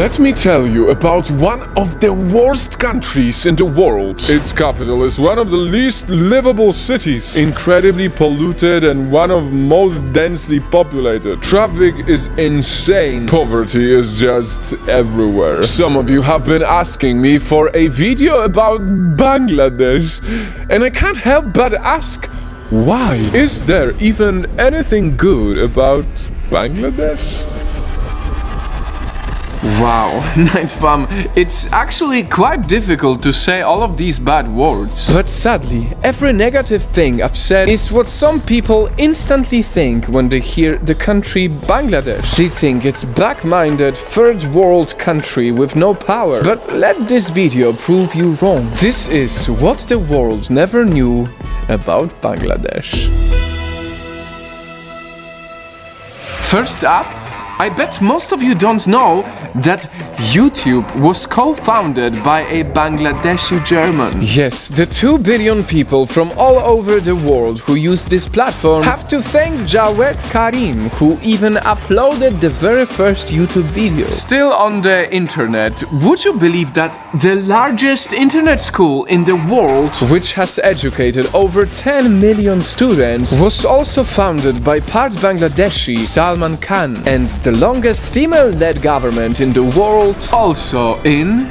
Let me tell you about one of the worst countries in the world. Its capital is one of the least livable cities, incredibly polluted and one of most densely populated. Traffic is insane. Poverty is just everywhere. Some of you have been asking me for a video about Bangladesh, and I can't help but ask, why? Is there even anything good about Bangladesh? Wow, Night Fam, it's actually quite difficult to say all of these bad words. But sadly, every negative thing I've said is what some people instantly think when they hear the country Bangladesh. They think it's back-minded, third world country with no power. But let this video prove you wrong. This is what the world never knew about Bangladesh. First up, I bet most of you don't know that YouTube was co-founded by a Bangladeshi German. Yes, the 2 billion people from all over the world who use this platform have to thank Jawed Karim, who even uploaded the very first YouTube video. Still on the internet, would you believe that the largest internet school in the world, which has educated over 10 million students, was also founded by part Bangladeshi Salman Khan, and the longest female-led government in the world also in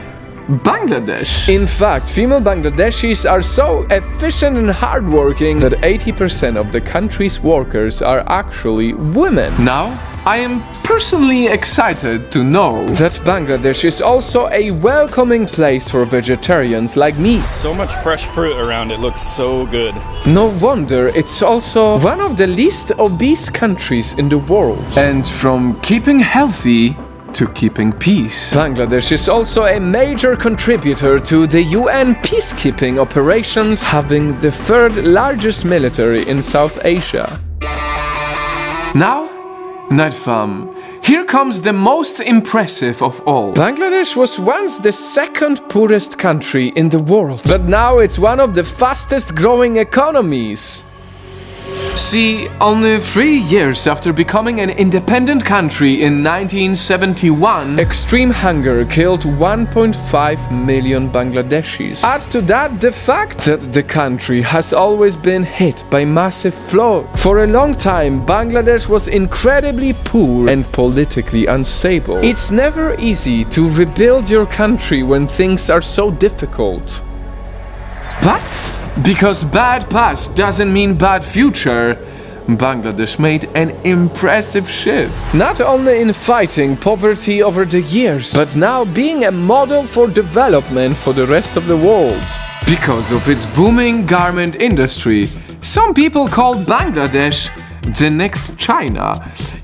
Bangladesh. In fact, female Bangladeshis are so efficient and hardworking that 80% of the country's workers are actually women. Now, I am personally excited to know that Bangladesh is also a welcoming place for vegetarians like me. So much fresh fruit around, it looks so good. No wonder it's also one of the least obese countries in the world. And from keeping healthy to keeping peace, Bangladesh is also a major contributor to the UN peacekeeping operations, having the 3rd largest military in South Asia. Now, Night Fam, here comes the most impressive of all. Bangladesh was once the 2nd poorest country in the world, but now it's one of the fastest growing economies. See, only 3 years after becoming an independent country in 1971, extreme hunger killed 1.5 million Bangladeshis. Add to that the fact that the country has always been hit by massive floods. For a long time, Bangladesh was incredibly poor and politically unstable. It's never easy to rebuild your country when things are so difficult. But because bad past doesn't mean bad future, Bangladesh made an impressive shift. Not only in fighting poverty over the years, but now being a model for development for the rest of the world. Because of its booming garment industry, some people call Bangladesh the next China,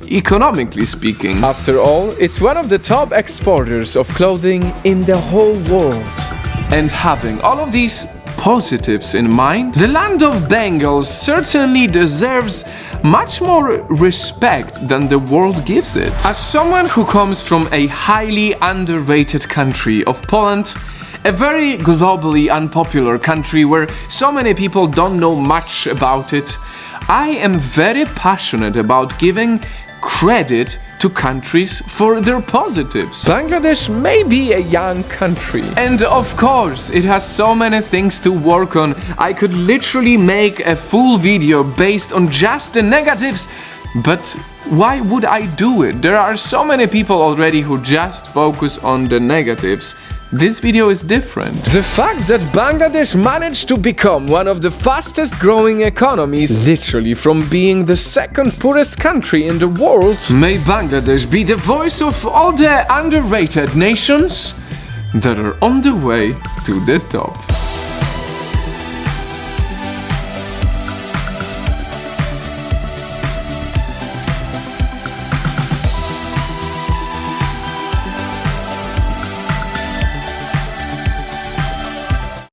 economically speaking. After all, it's one of the top exporters of clothing in the whole world. And having all of these positives in mind, the land of Bengal certainly deserves much more respect than the world gives it. As someone who comes from a highly underrated country of Poland, a very globally unpopular country where so many people don't know much about it, I am very passionate about giving credit to countries for their positives. Bangladesh may be a young country, and of course it has so many things to work on. I could literally make a full video based on just the negatives, but why would I do it? There are so many people already who just focus on the negatives. This video is different. The fact that Bangladesh managed to become one of the fastest growing economies, literally from being the 2nd poorest country in the world, may Bangladesh be the voice of all the underrated nations that are on the way to the top.